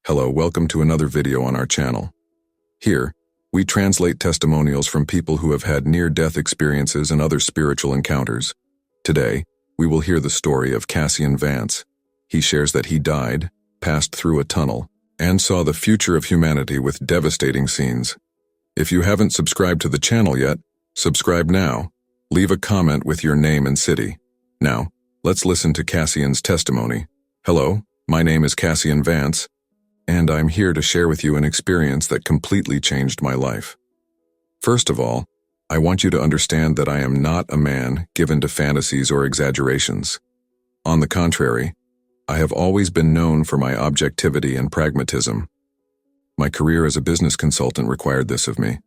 Hello, welcome to another video on our channel. Here, we translate testimonials from people who have had near-death experiences and other spiritual encounters. Today, we will hear the story of Cassian Vance. He shares that he died, passed through a tunnel, and saw the future of humanity with devastating scenes. If you haven't subscribed to the channel yet, subscribe now. Leave a comment with your name and city. Now, let's listen to Cassian's testimony. Hello, my name is Cassian Vance, and I'm here to share with you an experience that completely changed my life. First of all, I want you to understand that I am not a man given to fantasies or exaggerations. On the contrary, I have always been known for my objectivity and pragmatism. My career as a business consultant required this of me.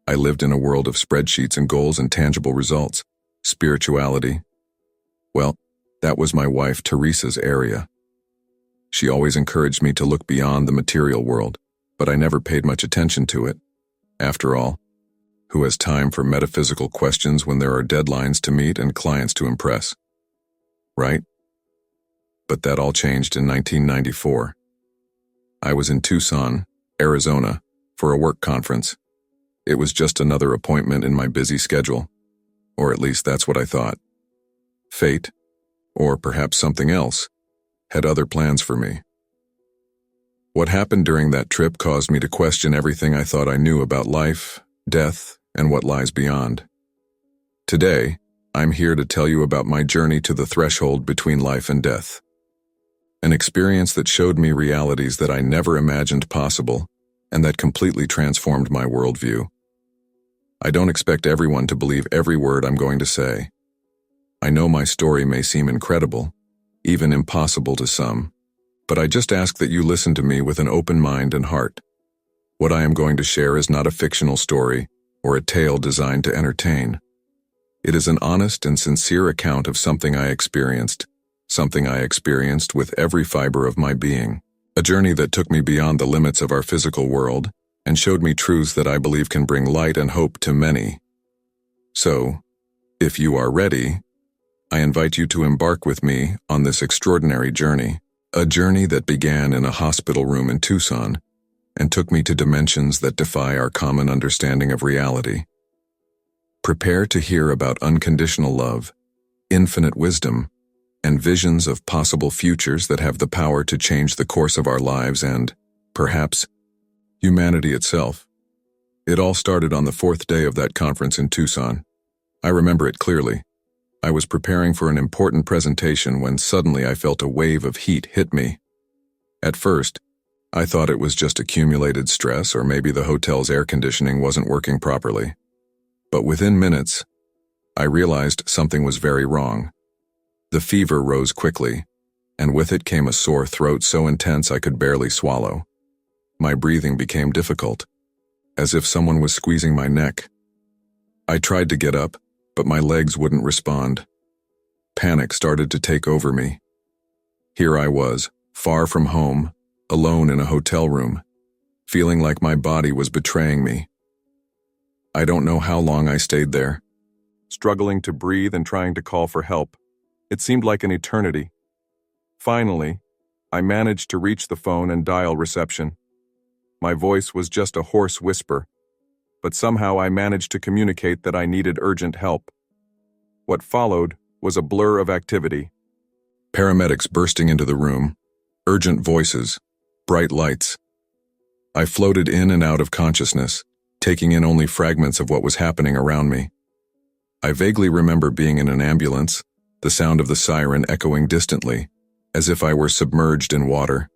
I lived in a world of spreadsheets and goals and tangible results. Spirituality, well, that was my wife Teresa's area. She always encouraged me to look beyond the material world, but I never paid much attention to it. After all, who has time for metaphysical questions when there are deadlines to meet and clients to impress? Right? But that all changed in 1994. I was in Tucson, Arizona, for a work conference. It was just another appointment in my busy schedule, or at least that's what I thought. Fate, or perhaps something else, had other plans for me. What happened during that trip caused me to question everything I thought I knew about life, death, and what lies beyond. Today, I'm here to tell you about my journey to the threshold between life and death. An experience that showed me realities that I never imagined possible, and that completely transformed my worldview. I don't expect everyone to believe every word I'm going to say. I know my story may seem incredible, even impossible to some, but I just ask that you listen to me with an open mind and heart. What I am going to share is not a fictional story or a tale designed to entertain. It is an honest and sincere account of something I experienced with every fiber of my being, a journey that took me beyond the limits of our physical world and showed me truths that I believe can bring light and hope to many. So, if you are ready, I invite you to embark with me on this extraordinary journey, a journey that began in a hospital room in Tucson and took me to dimensions that defy our common understanding of reality. Prepare to hear about unconditional love, infinite wisdom, and visions of possible futures that have the power to change the course of our lives and, perhaps, humanity itself. It all started on the fourth day of that conference in Tucson. I remember it clearly. I was preparing for an important presentation when suddenly I felt a wave of heat hit me. At first, I thought it was just accumulated stress or maybe the hotel's air conditioning wasn't working properly. But within minutes, I realized something was very wrong. The fever rose quickly, and with it came a sore throat so intense I could barely swallow. My breathing became difficult, as if someone was squeezing my neck. I tried to get up, but my legs wouldn't respond. Panic started to take over me. Here I was, far from home, alone in a hotel room, feeling like my body was betraying me. I don't know how long I stayed there, struggling to breathe and trying to call for help. It seemed like an eternity. Finally, I managed to reach the phone and dial reception. My voice was just a hoarse whisper, but somehow I managed to communicate that I needed urgent help. What followed was a blur of activity. Paramedics bursting into the room, urgent voices, bright lights. I floated in and out of consciousness, taking in only fragments of what was happening around me. I vaguely remember being in an ambulance, the sound of the siren echoing distantly, as if I were submerged in water.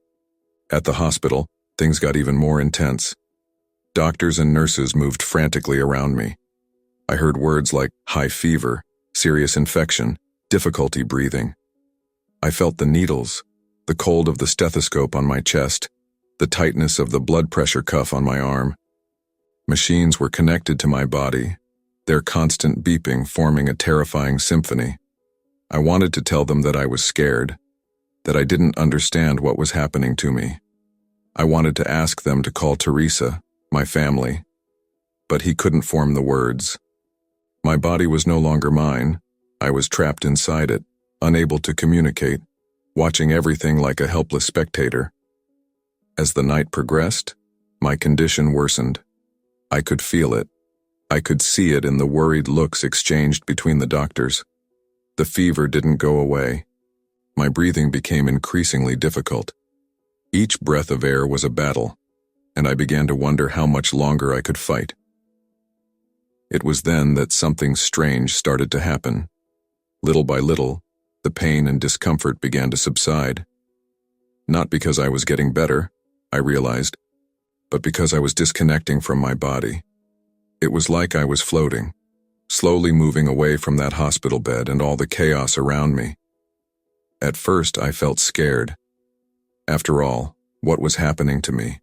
At the hospital, things got even more intense. Doctors and nurses moved frantically around me. I heard words like high fever, serious infection, difficulty breathing. I felt the needles, the cold of the stethoscope on my chest, the tightness of the blood pressure cuff on my arm. Machines were connected to my body, their constant beeping forming a terrifying symphony. I wanted to tell them that I was scared, that I didn't understand what was happening to me. I wanted to ask them to call Teresa, my family, but he couldn't form the words. My body was no longer mine. I was trapped inside it, unable to communicate, watching everything like a helpless spectator. As the night progressed, my condition worsened. I could feel it. I could see it in the worried looks exchanged between the doctors. The fever didn't go away. My breathing became increasingly difficult. Each breath of air was a battle, and I began to wonder how much longer I could fight. It was then that something strange started to happen. Little by little, the pain and discomfort began to subside. Not because I was getting better, I realized, but because I was disconnecting from my body. It was like I was floating, slowly moving away from that hospital bed and all the chaos around me. At first, I felt scared. After all, what was happening to me?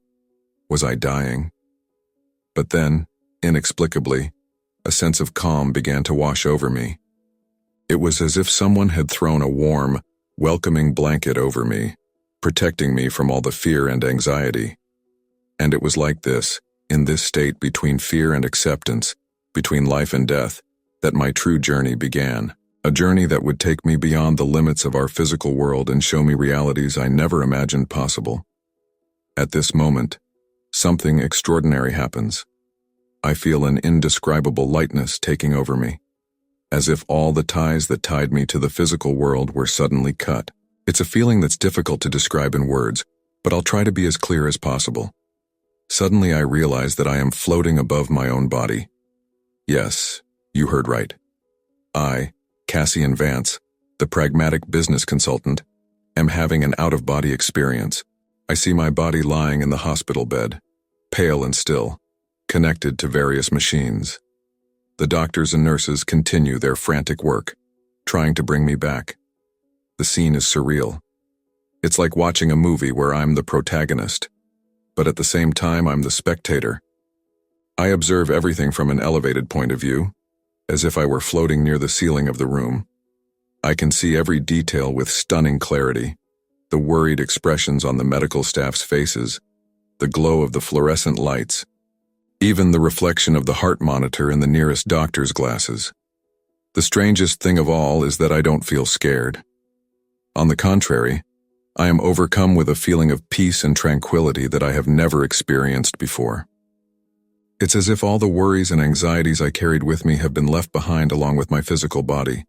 Was I dying? But then, inexplicably, a sense of calm began to wash over me. It was as if someone had thrown a warm, welcoming blanket over me, protecting me from all the fear and anxiety. And it was like this, in this state between fear and acceptance, between life and death, that my true journey began. A journey that would take me beyond the limits of our physical world and show me realities I never imagined possible. At this moment, something extraordinary happens. I feel an indescribable lightness taking over me, as if all the ties that tied me to the physical world were suddenly cut. It's a feeling that's difficult to describe in words, but I'll try to be as clear as possible. Suddenly I realize that I am floating above my own body. Yes, you heard right. I, Cassian Vance, the pragmatic business consultant, am having an out-of-body experience. I see my body lying in the hospital bed, pale and still, connected to various machines. The doctors and nurses continue their frantic work, trying to bring me back. The scene is surreal. It's like watching a movie where I'm the protagonist, but at the same time I'm the spectator. I observe everything from an elevated point of view, as if I were floating near the ceiling of the room. I can see every detail with stunning clarity, the worried expressions on the medical staff's faces, the glow of the fluorescent lights, even the reflection of the heart monitor in the nearest doctor's glasses. The strangest thing of all is that I don't feel scared. On the contrary, I am overcome with a feeling of peace and tranquility that I have never experienced before. It's as if all the worries and anxieties I carried with me have been left behind along with my physical body.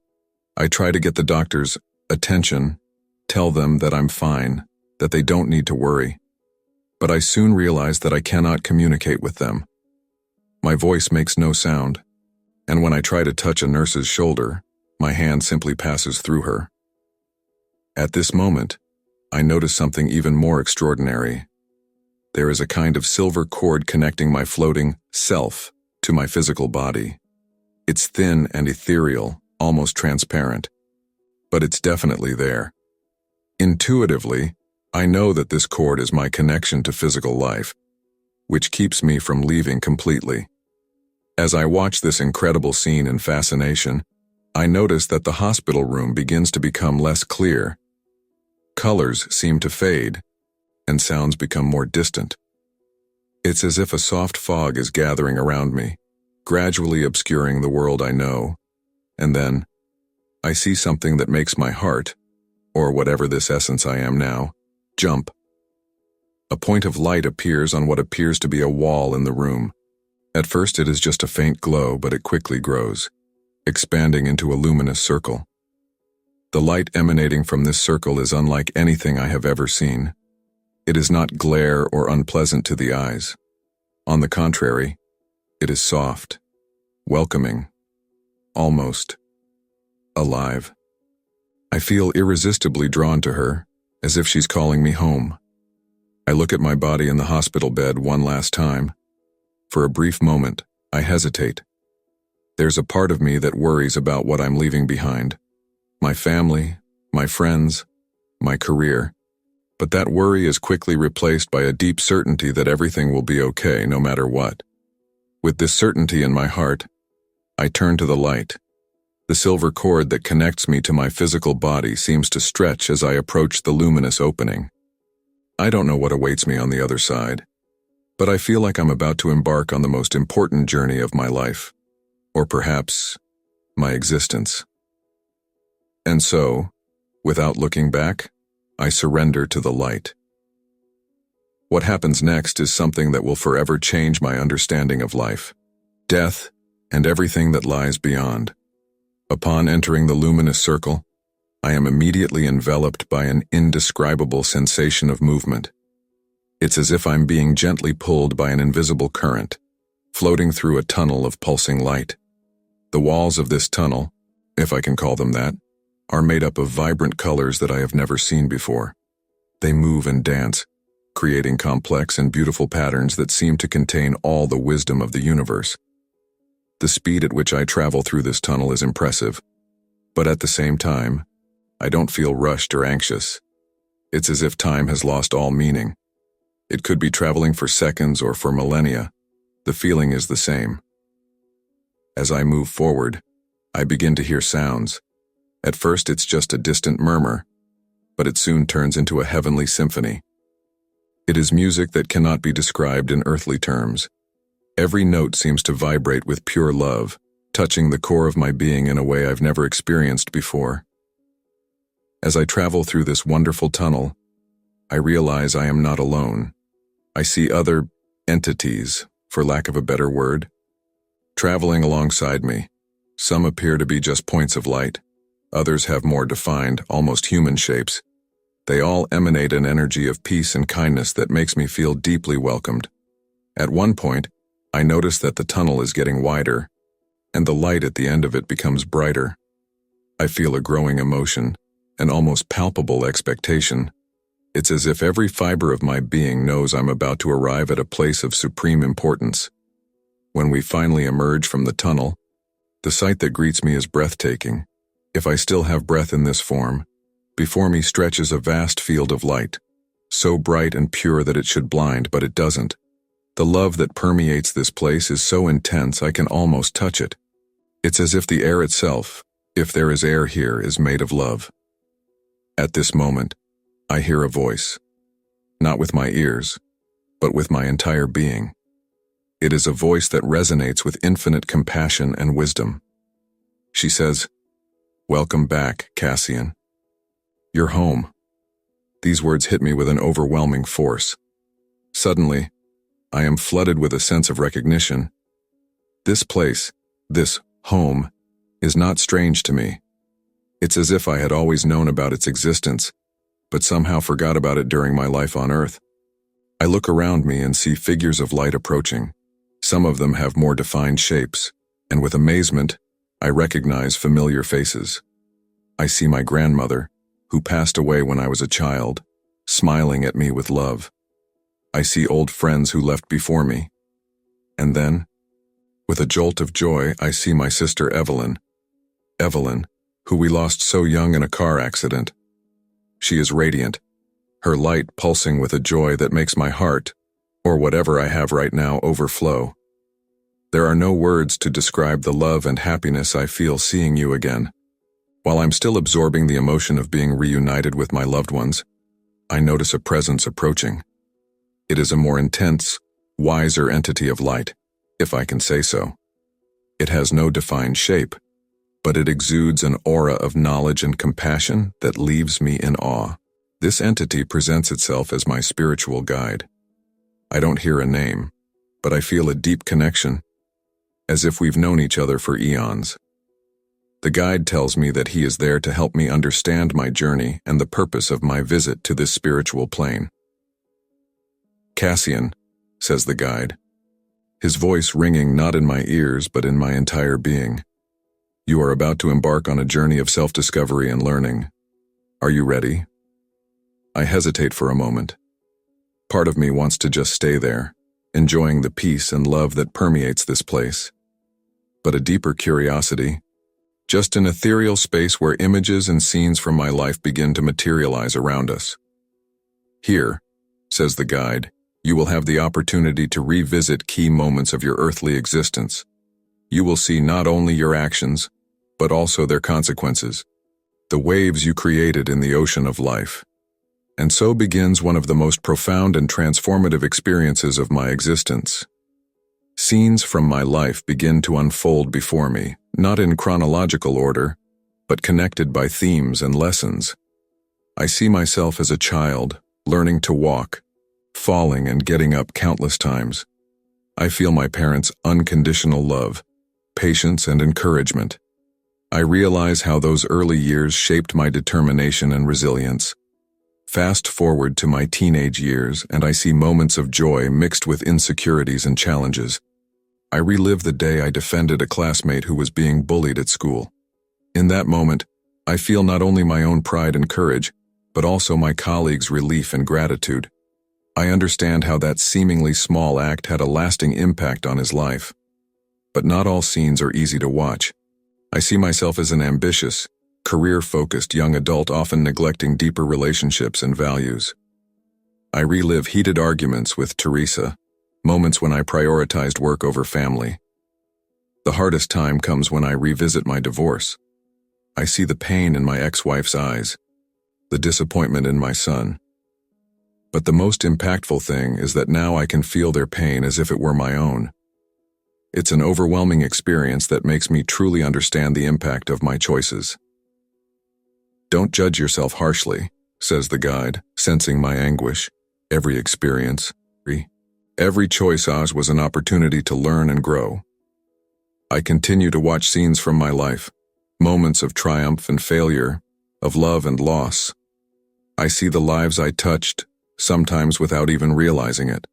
I try to get the doctor's attention, tell them that I'm fine, that they don't need to worry. But I soon realize that I cannot communicate with them. My voice makes no sound, and when I try to touch a nurse's shoulder, my hand simply passes through her. At this moment, I notice something even more extraordinary. There is a kind of silver cord connecting my floating self to my physical body. It's thin and ethereal, almost transparent, but it's definitely there. Intuitively, I know that this cord is my connection to physical life, which keeps me from leaving completely. As I watch this incredible scene in fascination, I notice that the hospital room begins to become less clear. Colors seem to fade, and sounds become more distant. It's as if a soft fog is gathering around me, gradually obscuring the world I know, and then I see something that makes my heart, or whatever this essence I am now, jump. A point of light appears on what appears to be a wall in the room. At first it is just a faint glow, but it quickly grows, expanding into a luminous circle. The light emanating from this circle is unlike anything I have ever seen. It is not glare or unpleasant to the eyes. On the contrary, it is soft, welcoming, almost alive. I feel irresistibly drawn to her, as if she's calling me home. I look at my body in the hospital bed one last time. For a brief moment, I hesitate. There's a part of me that worries about what I'm leaving behind. My family, my friends, my career. But that worry is quickly replaced by a deep certainty that everything will be okay no matter what. With this certainty in my heart, I turn to the light. The silver cord that connects me to my physical body seems to stretch as I approach the luminous opening. I don't know what awaits me on the other side, but I feel like I'm about to embark on the most important journey of my life, or perhaps my existence. And so, without looking back, I surrender to the light. What happens next is something that will forever change my understanding of life, death, and everything that lies beyond. Upon entering the luminous circle, I am immediately enveloped by an indescribable sensation of movement. It's as if I'm being gently pulled by an invisible current, floating through a tunnel of pulsing light. The walls of this tunnel, if I can call them that, are made up of vibrant colors that I have never seen before. They move and dance, creating complex and beautiful patterns that seem to contain all the wisdom of the universe. The speed at which I travel through this tunnel is impressive, but at the same time, I don't feel rushed or anxious. It's as if time has lost all meaning. It could be traveling for seconds or for millennia. The feeling is the same. As I move forward, I begin to hear sounds. At first it's just a distant murmur, but it soon turns into a heavenly symphony. It is music that cannot be described in earthly terms. Every note seems to vibrate with pure love, touching the core of my being in a way I've never experienced before. As I travel through this wonderful tunnel, I realize I am not alone. I see other entities, for lack of a better word, traveling alongside me. Some appear to be just points of light. Others have more defined, almost human shapes. They all emanate an energy of peace and kindness that makes me feel deeply welcomed. At one point, I notice that the tunnel is getting wider, and the light at the end of it becomes brighter. I feel a growing emotion, an almost palpable expectation. It's as if every fiber of my being knows I'm about to arrive at a place of supreme importance. When we finally emerge from the tunnel, the sight that greets me is breathtaking. If I still have breath in this form, before me stretches a vast field of light, so bright and pure that it should blind, but it doesn't. The love that permeates this place is so intense I can almost touch it. It's as if the air itself, if there is air here, is made of love. At this moment, I hear a voice, not with my ears, but with my entire being. It is a voice that resonates with infinite compassion and wisdom. She says, "Welcome back, Cassian. You're home." These words hit me with an overwhelming force. Suddenly, I am flooded with a sense of recognition. This place, this home, is not strange to me. It's as if I had always known about its existence, but somehow forgot about it during my life on Earth. I look around me and see figures of light approaching. Some of them have more defined shapes, and with amazement, I recognize familiar faces. I see my grandmother, who passed away when I was a child, smiling at me with love. I see old friends who left before me. And then, with a jolt of joy, I see my sister Evelyn, who we lost so young in a car accident. She is radiant, her light pulsing with a joy that makes my heart, or whatever I have right now, overflow. There are no words to describe the love and happiness I feel seeing you again. While I'm still absorbing the emotion of being reunited with my loved ones, I notice a presence approaching. It is a more intense, wiser entity of light, if I can say so. It has no defined shape, but it exudes an aura of knowledge and compassion that leaves me in awe. This entity presents itself as my spiritual guide. I don't hear a name, but I feel a deep connection, as if we've known each other for eons. The guide tells me that he is there to help me understand my journey and the purpose of my visit to this spiritual plane. "Cassian," says the guide, his voice ringing not in my ears but in my entire being. "You are about to embark on a journey of self-discovery and learning. Are you ready?" I hesitate for a moment. Part of me wants to just stay there, enjoying the peace and love that permeates this place. But a deeper curiosity, just an ethereal space where images and scenes from my life begin to materialize around us. "Here," says the guide, "you will have the opportunity to revisit key moments of your earthly existence. You will see not only your actions, but also their consequences, the waves you created in the ocean of life." And so begins one of the most profound and transformative experiences of my existence. Scenes from my life begin to unfold before me, not in chronological order, but connected by themes and lessons. I see myself as a child, learning to walk, falling and getting up countless times. I feel my parents' unconditional love, patience, and encouragement. I realize how those early years shaped my determination and resilience. Fast forward to my teenage years, and I see moments of joy mixed with insecurities and challenges. I relive the day I defended a classmate who was being bullied at school. In that moment, I feel not only my own pride and courage, but also my colleagues' relief and gratitude. I understand how that seemingly small act had a lasting impact on his life. But not all scenes are easy to watch. I see myself as an ambitious, career-focused young adult often neglecting deeper relationships and values. I relive heated arguments with Teresa, moments when I prioritized work over family. The hardest time comes when I revisit my divorce. I see the pain in my ex-wife's eyes, the disappointment in my son. But the most impactful thing is that now I can feel their pain as if it were my own. It's an overwhelming experience that makes me truly understand the impact of my choices. Don't judge yourself harshly, says the guide, sensing my anguish. Every experience, every choice was an opportunity to learn and grow. I continue to watch scenes from my life, moments of triumph and failure, of love and loss. I see the lives I touched, sometimes without even realizing it.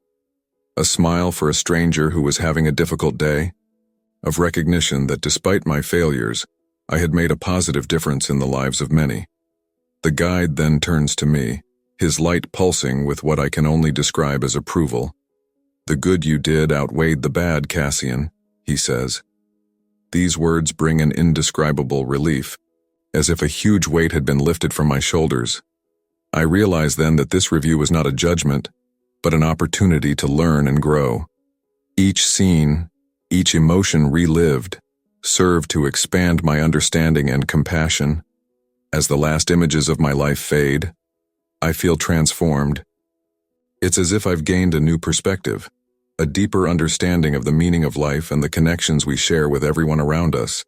A smile for a stranger who was having a difficult day, of recognition that despite my failures, I had made a positive difference in the lives of many. The guide then turns to me, his light pulsing with what I can only describe as approval. "The good you did outweighed the bad, Cassian," he says. These words bring an indescribable relief, as if a huge weight had been lifted from my shoulders. I realize then that this review was not a judgment, but an opportunity to learn and grow. Each scene, each emotion relived, served to expand my understanding and compassion. As the last images of my life fade, I feel transformed. It's as if I've gained a new perspective, a deeper understanding of the meaning of life and the connections we share with everyone around us.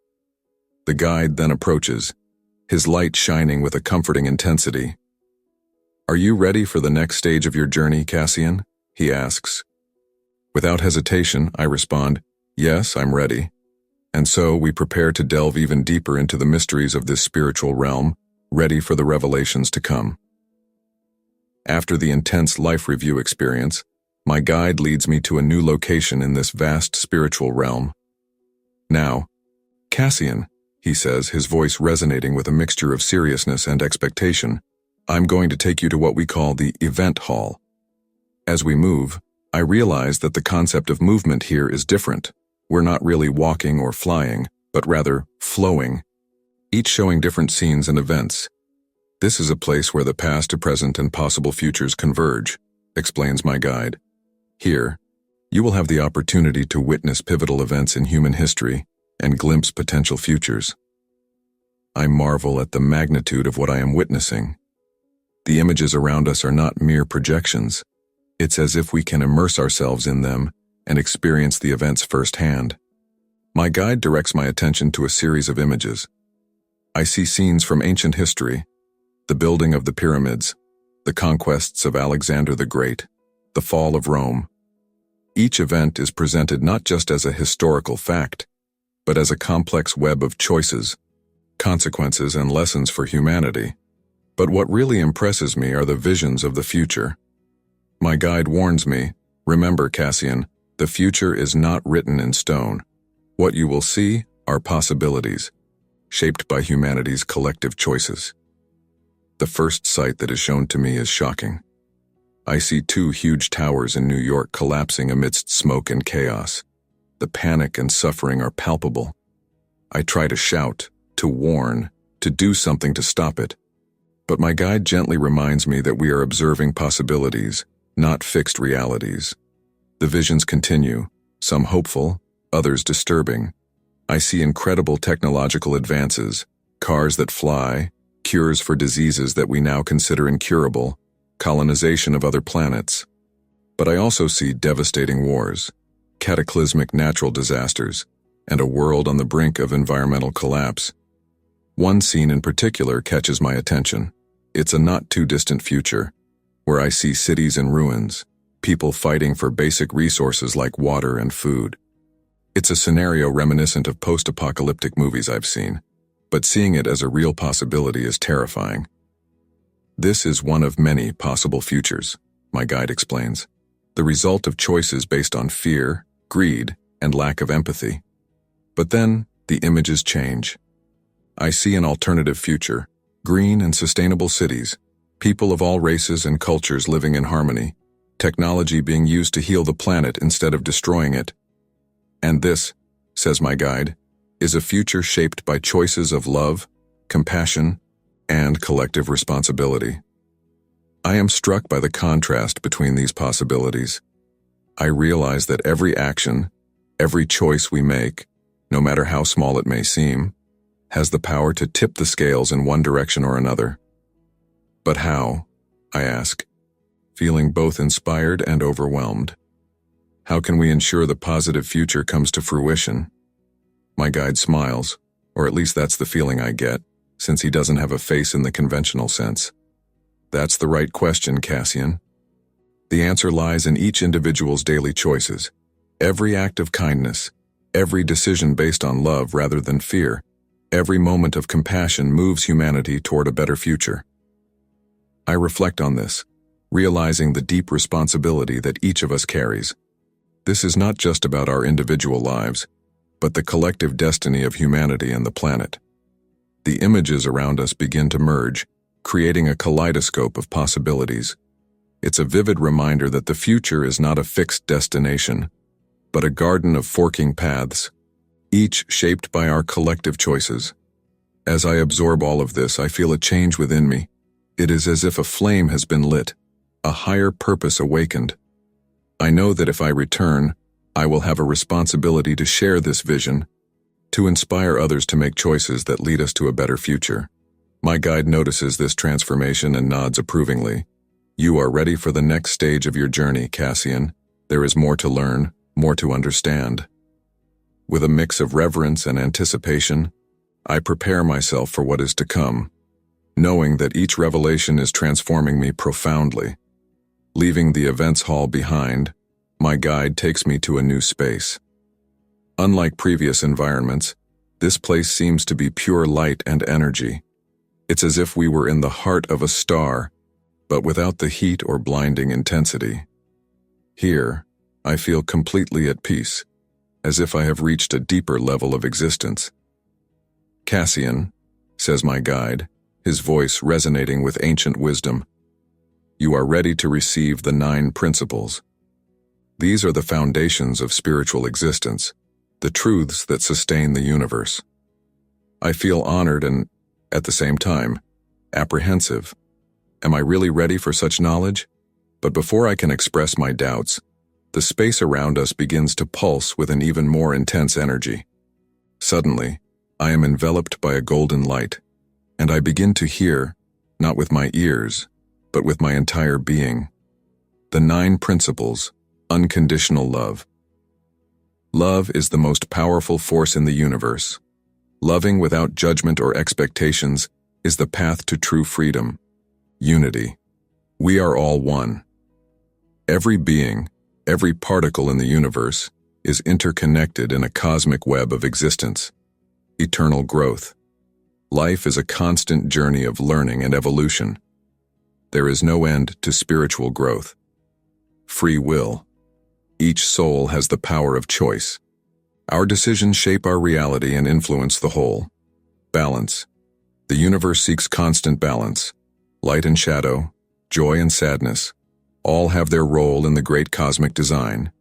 The guide then approaches, his light shining with a comforting intensity. "Are you ready for the next stage of your journey, Cassian?" he asks. Without hesitation, I respond, "Yes, I'm ready." And so we prepare to delve even deeper into the mysteries of this spiritual realm, ready for the revelations to come. After the intense life review experience, my guide leads me to a new location in this vast spiritual realm. "Now, Cassian," he says, his voice resonating with a mixture of seriousness and expectation, "I'm going to take you to what we call the event hall." As we move, I realize that the concept of movement here is different. We're not really walking or flying, but rather flowing, each showing different scenes and events. "This is a place where the past, present, and possible futures converge," explains my guide. "Here, you will have the opportunity to witness pivotal events in human history and glimpse potential futures." I marvel at the magnitude of what I am witnessing. The images around us are not mere projections. It's as if we can immerse ourselves in them and experience the events firsthand. My guide directs my attention to a series of images. I see scenes from ancient history, the building of the pyramids, the conquests of Alexander the Great, the fall of Rome. Each event is presented not just as a historical fact, but as a complex web of choices, consequences, and lessons for humanity. But what really impresses me are the visions of the future. My guide warns me, "Remember, Cassian, the future is not written in stone. What you will see are possibilities, shaped by humanity's collective choices." The first sight that is shown to me is shocking. I see two huge towers in New York collapsing amidst smoke and chaos. The panic and suffering are palpable. I try to shout, to warn, to do something to stop it. But my guide gently reminds me that we are observing possibilities, not fixed realities. The visions continue, some hopeful, others disturbing. I see incredible technological advances, cars that fly, cures for diseases that we now consider incurable, colonization of other planets. But I also see devastating wars, cataclysmic natural disasters, and a world on the brink of environmental collapse. One scene in particular catches my attention. It's a not-too-distant future, where I see cities in ruins, people fighting for basic resources like water and food. It's a scenario reminiscent of post-apocalyptic movies I've seen, but seeing it as a real possibility is terrifying. This is one of many possible futures, my guide explains, the result of choices based on fear, greed, and lack of empathy. But then, the images change. I see an alternative future, green and sustainable cities, people of all races and cultures living in harmony, technology being used to heal the planet instead of destroying it. And this, says my guide, is a future shaped by choices of love, compassion, and collective responsibility. I am struck by the contrast between these possibilities. I realize that every action, every choice we make, no matter how small it may seem, has the power to tip the scales in one direction or another. But how? I ask, feeling both inspired and overwhelmed. How can we ensure the positive future comes to fruition? My guide smiles, or at least that's the feeling I get, since he doesn't have a face in the conventional sense. That's the right question, Cassian. The answer lies in each individual's daily choices. Every act of kindness, every decision based on love rather than fear, every moment of compassion moves humanity toward a better future. I reflect on this, realizing the deep responsibility that each of us carries. This is not just about our individual lives, but the collective destiny of humanity and the planet. The images around us begin to merge, creating a kaleidoscope of possibilities. It's a vivid reminder that the future is not a fixed destination, but a garden of forking paths, each shaped by our collective choices. As I absorb all of this, I feel a change within me. It is as if a flame has been lit, a higher purpose awakened. I know that if I return, I will have a responsibility to share this vision, to inspire others to make choices that lead us to a better future. My guide notices this transformation and nods approvingly. You are ready for the next stage of your journey, Cassian. There is more to learn, more to understand. With a mix of reverence and anticipation, I prepare myself for what is to come, knowing that each revelation is transforming me profoundly. Leaving the events hall behind, my guide takes me to a new space. Unlike previous environments, this place seems to be pure light and energy. It's as if we were in the heart of a star, but without the heat or blinding intensity. Here, I feel completely at peace, as if I have reached a deeper level of existence. Cassian, says my guide, his voice resonating with ancient wisdom, you are ready to receive the 9 principles. These are the foundations of spiritual existence, the truths that sustain the universe. I feel honored and, at the same time, apprehensive. Am I really ready for such knowledge? But before I can express my doubts, the space around us begins to pulse with an even more intense energy. Suddenly, I am enveloped by a golden light, and I begin to hear, not with my ears, but with my entire being. The 9 principles, unconditional love. Love is the most powerful force in the universe. Loving without judgment or expectations is the path to true freedom. Unity. We are all one. Every being, every particle in the universe, is interconnected in a cosmic web of existence. Eternal growth. Life is a constant journey of learning and evolution. There is no end to spiritual growth. Free will. Each soul has the power of choice. Our decisions shape our reality and influence the whole. Balance. The universe seeks constant balance. Light and shadow, joy and sadness, all have their role in the great cosmic design.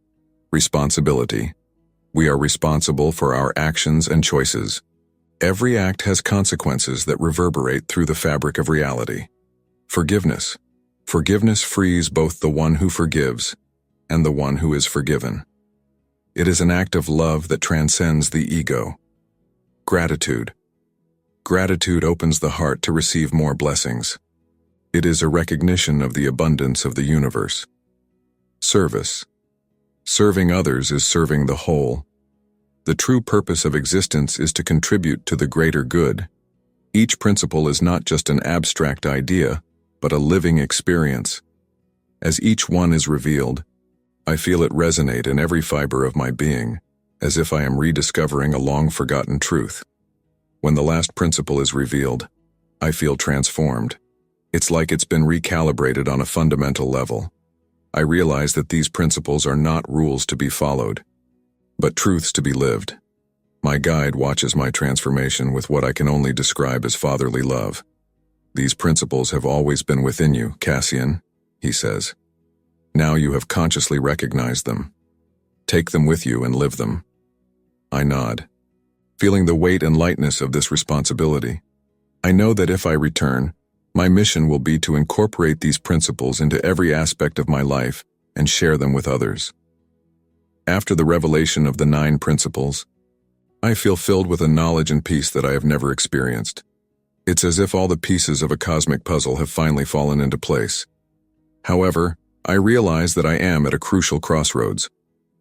Responsibility. We are responsible for our actions and choices. Every act has consequences that reverberate through the fabric of reality. Forgiveness. Forgiveness frees both the one who forgives and the one who is forgiven. It is an act of love that transcends the ego. Gratitude. Gratitude opens the heart to receive more blessings. It is a recognition of the abundance of the universe. Service. Serving others is serving the whole. The true purpose of existence is to contribute to the greater good. Each principle is not just an abstract idea, but a living experience. As each one is revealed, I feel it resonate in every fiber of my being, as if I am rediscovering a long-forgotten truth. When the last principle is revealed, I feel transformed. It's like it's been recalibrated on a fundamental level. I realize that these principles are not rules to be followed, but truths to be lived. My guide watches my transformation with what I can only describe as fatherly love. These principles have always been within you, Cassian, he says. Now you have consciously recognized them. Take them with you and live them. I nod, feeling the weight and lightness of this responsibility. I know that if I return, my mission will be to incorporate these principles into every aspect of my life and share them with others. After the revelation of the 9 principles, I feel filled with a knowledge and peace that I have never experienced. It's as if all the pieces of a cosmic puzzle have finally fallen into place. However, I realize that I am at a crucial crossroads.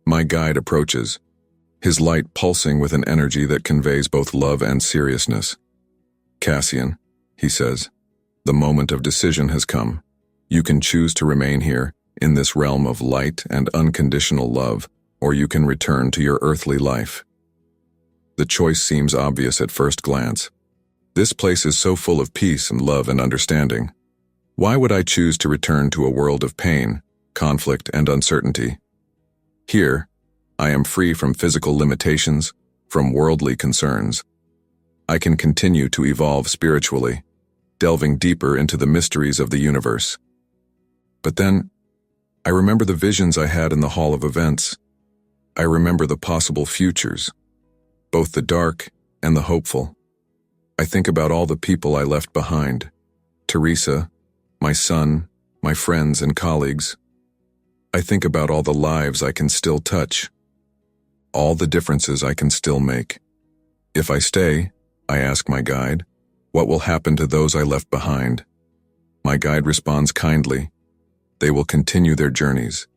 My guide approaches, his light pulsing with an energy that conveys both love and seriousness. Cassian, he says, the moment of decision has come. You can choose to remain here, in this realm of light and unconditional love, or you can return to your earthly life. The choice seems obvious at first glance. This place is so full of peace and love and understanding. Why would I choose to return to a world of pain, conflict, and uncertainty? Here, I am free from physical limitations, from worldly concerns. I can continue to evolve spiritually, delving deeper into the mysteries of the universe. But then, I remember the visions I had in the Hall of Events. I remember the possible futures, both the dark and the hopeful. I think about all the people I left behind, Teresa, my son, my friends and colleagues. I think about all the lives I can still touch, all the differences I can still make. If I stay, I ask my guide, what will happen to those I left behind? My guide responds kindly, they will continue their journeys.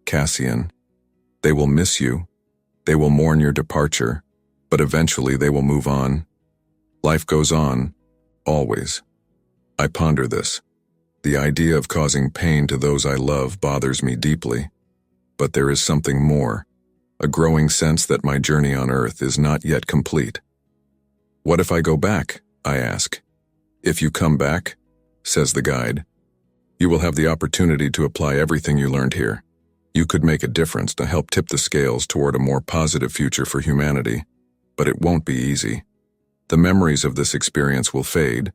Cassian, they will miss you, they will mourn your departure, but eventually they will move on. Life goes on, always. I ponder this. The idea of causing pain to those I love bothers me deeply. But there is something more, a growing sense that my journey on Earth is not yet complete. What if I go back? I ask. If you come back, says the guide, you will have the opportunity to apply everything you learned here. You could make a difference to help tip the scales toward a more positive future for humanity, but it won't be easy. The memories of this experience will fade,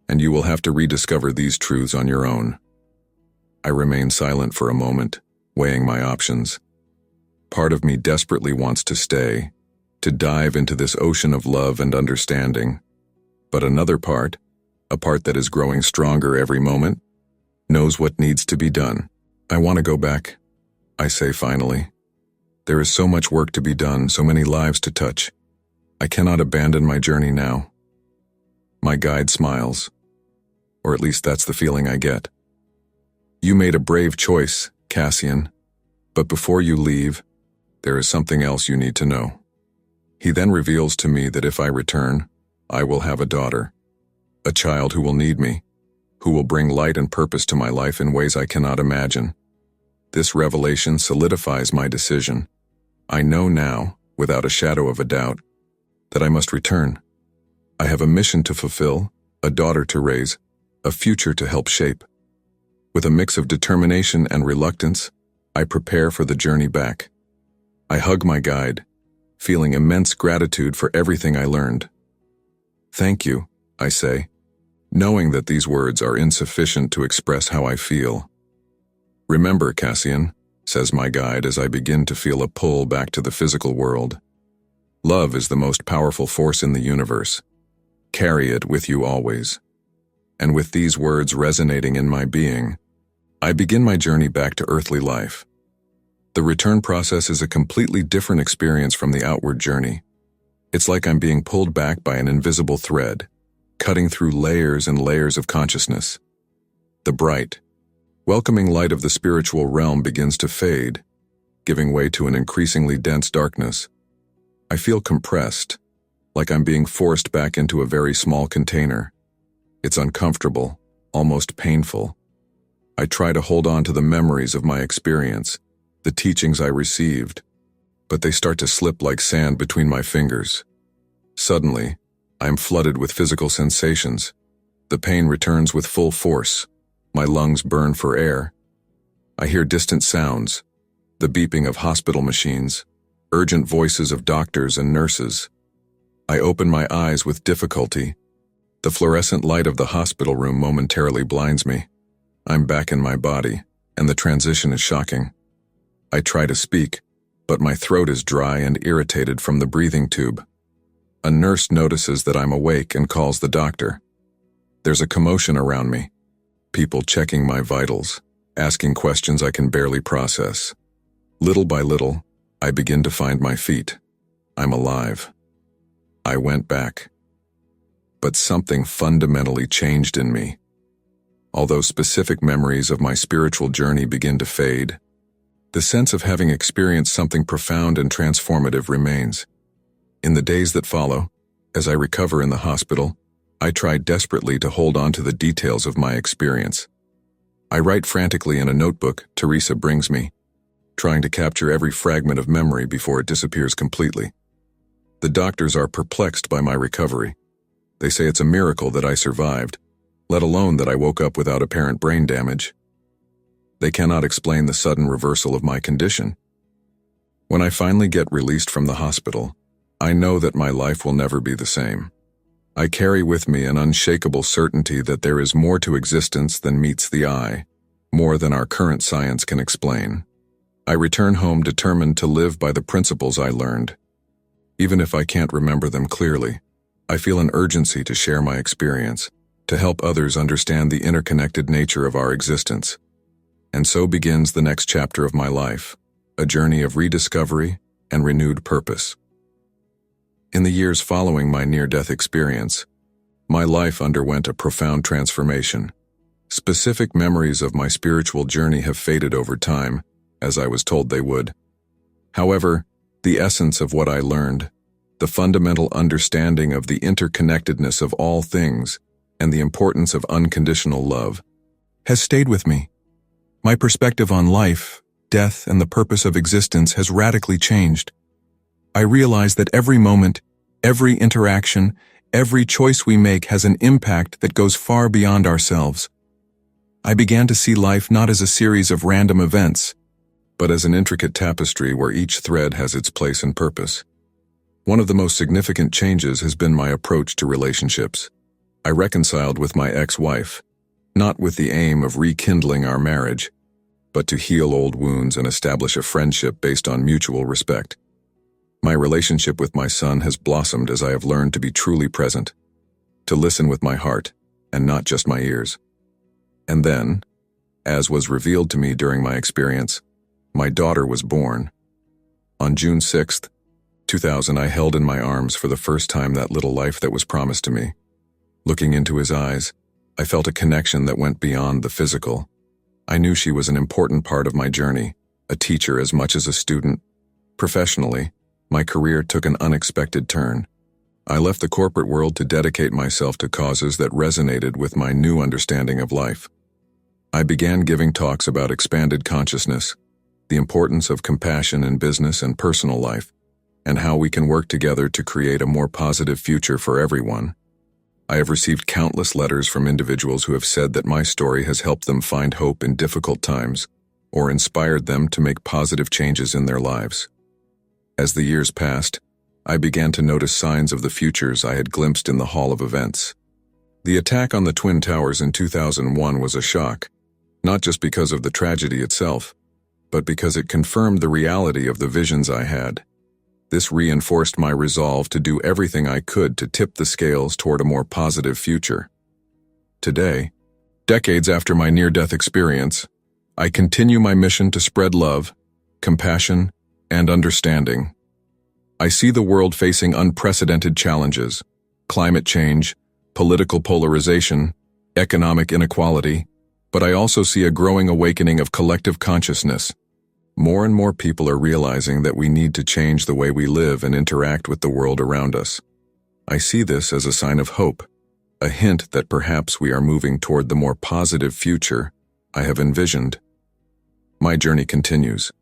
and you will have to rediscover these truths on your own. I remain silent for a moment, weighing my options. Part of me desperately wants to stay, to dive into this ocean of love and understanding. But another part, a part that is growing stronger every moment, knows what needs to be done. I want to go back, I say finally. There is so much work to be done, so many lives to touch. I cannot abandon my journey now. My guide smiles, or at least that's the feeling I get. You made a brave choice, Cassian, but before you leave, there is something else you need to know. He then reveals to me that if I return, I will have a daughter, a child who will need me, who will bring light and purpose to my life in ways I cannot imagine. This revelation solidifies my decision. I know now, without a shadow of a doubt, that I must return. I have a mission to fulfill, a daughter to raise, a future to help shape. With a mix of determination and reluctance, I prepare for the journey back. I hug my guide, feeling immense gratitude for everything I learned. Thank you, I say, knowing that these words are insufficient to express how I feel. Remember, Cassian, says my guide as I begin to feel a pull back to the physical world. Love is the most powerful force in the universe. Carry it with you always. And with these words resonating in my being, I begin my journey back to earthly life. The return process is a completely different experience from the outward journey. It's like I'm being pulled back by an invisible thread, cutting through layers and layers of consciousness. The bright, welcoming light of the spiritual realm begins to fade, giving way to an increasingly dense darkness. I feel compressed, like I'm being forced back into a very small container. It's uncomfortable, almost painful. I try to hold on to the memories of my experience, the teachings I received, but they start to slip like sand between my fingers. Suddenly, I am flooded with physical sensations. The pain returns with full force. My lungs burn for air. I hear distant sounds, the beeping of hospital machines, urgent voices of doctors and nurses. I open my eyes with difficulty. The fluorescent light of the hospital room momentarily blinds me. I'm back in my body, and the transition is shocking. I try to speak, but my throat is dry and irritated from the breathing tube. A nurse notices that I'm awake and calls the doctor. There's a commotion around me. People checking my vitals, asking questions I can barely process. Little by little, I begin to find my feet. I'm alive. I went back. But something fundamentally changed in me. Although specific memories of my spiritual journey begin to fade, the sense of having experienced something profound and transformative remains. In the days that follow, as I recover in the hospital, I try desperately to hold on to the details of my experience. I write frantically in a notebook Teresa brings me, trying to capture every fragment of memory before it disappears completely. The doctors are perplexed by my recovery. They say it's a miracle that I survived, let alone that I woke up without apparent brain damage. They cannot explain the sudden reversal of my condition. When I finally get released from the hospital, I know that my life will never be the same. I carry with me an unshakable certainty that there is more to existence than meets the eye, more than our current science can explain. I return home determined to live by the principles I learned. Even if I can't remember them clearly, I feel an urgency to share my experience, to help others understand the interconnected nature of our existence. And so begins the next chapter of my life, a journey of rediscovery and renewed purpose. In the years following my near-death experience, my life underwent a profound transformation. Specific memories of my spiritual journey have faded over time, as I was told they would. However, the essence of what I learned, the fundamental understanding of the interconnectedness of all things, and the importance of unconditional love, has stayed with me. My perspective on life, death, and the purpose of existence has radically changed. I realize that every moment, every interaction, every choice we make has an impact that goes far beyond ourselves. I began to see life not as a series of random events, but as an intricate tapestry where each thread has its place and purpose. One of the most significant changes has been my approach to relationships. I reconciled with my ex-wife, not with the aim of rekindling our marriage, but to heal old wounds and establish a friendship based on mutual respect. My relationship with my son has blossomed as I have learned to be truly present, to listen with my heart and not just my ears. And then, as was revealed to me during my experience, my daughter was born. On June 6, 2000, I held in my arms for the first time that little life that was promised to me. Looking into his eyes, I felt a connection that went beyond the physical. I knew she was an important part of my journey, a teacher as much as a student. Professionally, my career took an unexpected turn. I left the corporate world to dedicate myself to causes that resonated with my new understanding of life. I began giving talks about expanded consciousness, the importance of compassion in business and personal life, and how we can work together to create a more positive future for everyone. I have received countless letters from individuals who have said that my story has helped them find hope in difficult times or inspired them to make positive changes in their lives. As the years passed, I began to notice signs of the futures I had glimpsed in the Hall of Events. The attack on the Twin Towers in 2001 was a shock, not just because of the tragedy itself, but because it confirmed the reality of the visions I had. This reinforced my resolve to do everything I could to tip the scales toward a more positive future. Today, decades after my near-death experience, I continue my mission to spread love, compassion, and understanding. I see the world facing unprecedented challenges: climate change, political polarization, economic inequality, but I also see a growing awakening of collective consciousness. More and more people are realizing that we need to change the way we live and interact with the world around us. I see this as a sign of hope, a hint that perhaps we are moving toward the more positive future I have envisioned. My journey continues,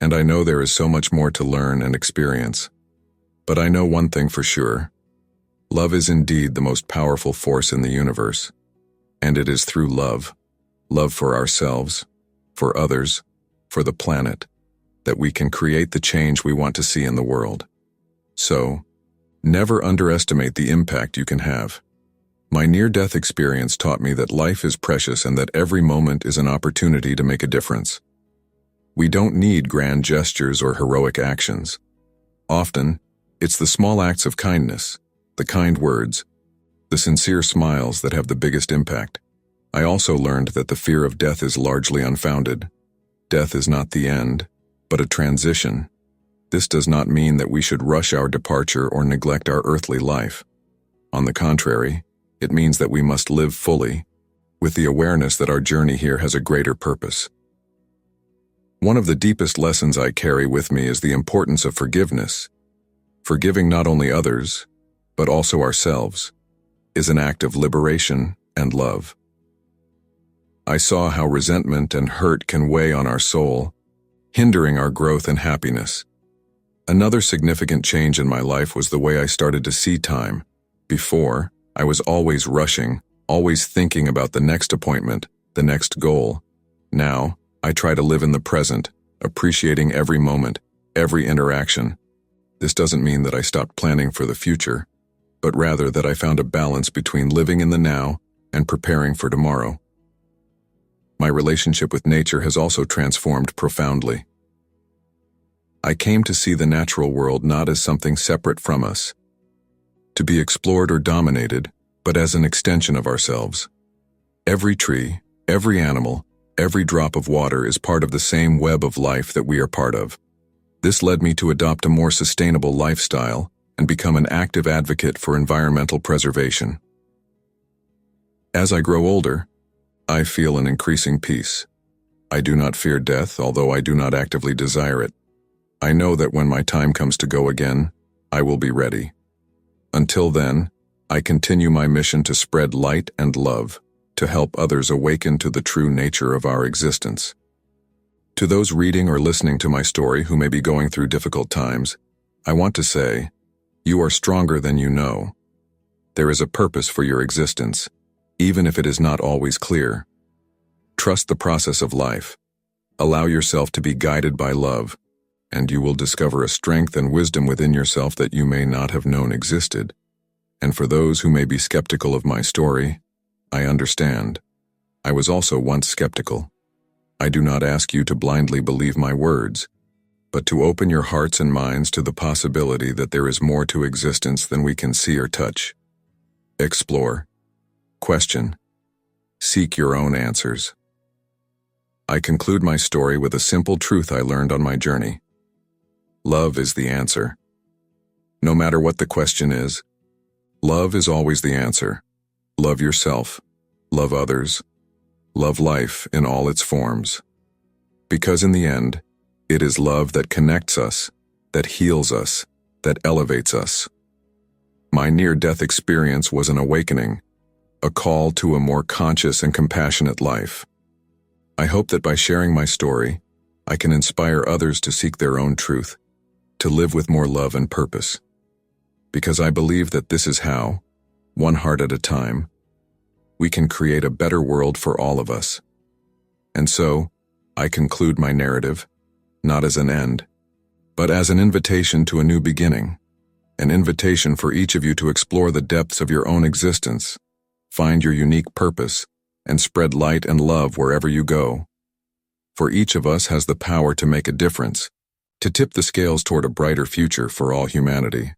and I know there is so much more to learn and experience. But I know one thing for sure. Love is indeed the most powerful force in the universe, and it is through love for ourselves, for others, for the planet, that we can create the change we want to see in the world. So, never underestimate the impact you can have. My near-death experience taught me that life is precious and that every moment is an opportunity to make a difference. We don't need grand gestures or heroic actions. Often, it's the small acts of kindness, the kind words, the sincere smiles that have the biggest impact. I also learned that the fear of death is largely unfounded. Death is not the end, but a transition. This does not mean that we should rush our departure or neglect our earthly life. On the contrary, it means that we must live fully, with the awareness that our journey here has a greater purpose. One of the deepest lessons I carry with me is the importance of forgiveness. Forgiving not only others, but also ourselves, is an act of liberation and love. I saw how resentment and hurt can weigh on our soul, hindering our growth and happiness. Another significant change in my life was the way I started to see time. Before, I was always rushing, always thinking about the next appointment, the next goal. Now, I try to live in the present, appreciating every moment, every interaction. This doesn't mean that I stopped planning for the future, but rather that I found a balance between living in the now and preparing for tomorrow. My relationship with nature has also transformed profoundly. I came to see the natural world not as something separate from us, to be explored or dominated, but as an extension of ourselves. Every tree, every animal, every drop of water is part of the same web of life that we are part of. This led me to adopt a more sustainable lifestyle and become an active advocate for environmental preservation. As I grow older, I feel an increasing peace. I do not fear death, although I do not actively desire it. I know that when my time comes to go again, I will be ready. Until then, I continue my mission to spread light and love, to help others awaken to the true nature of our existence. To those reading or listening to my story who may be going through difficult times, I want to say, you are stronger than you know. There is a purpose for your existence, even if it is not always clear. Trust the process of life. Allow yourself to be guided by love, and you will discover a strength and wisdom within yourself that you may not have known existed. And for those who may be skeptical of my story, I understand. I was also once skeptical. I do not ask you to blindly believe my words, but to open your hearts and minds to the possibility that there is more to existence than we can see or touch. Explore. Question. Seek your own answers. I conclude my story with a simple truth I learned on my journey. Love is the answer. No matter what the question is, love is always the answer. Love yourself. Love others. Love life in all its forms. Because in the end, it is love that connects us, that heals us, that elevates us. My near-death experience was an awakening, a call to a more conscious and compassionate life. I hope that by sharing my story, I can inspire others to seek their own truth, to live with more love and purpose. Because I believe that this is how, one heart at a time, we can create a better world for all of us. And so, I conclude my narrative, not as an end, but as an invitation to a new beginning, an invitation for each of you to explore the depths of your own existence, find your unique purpose, and spread light and love wherever you go. For each of us has the power to make a difference, to tip the scales toward a brighter future for all humanity.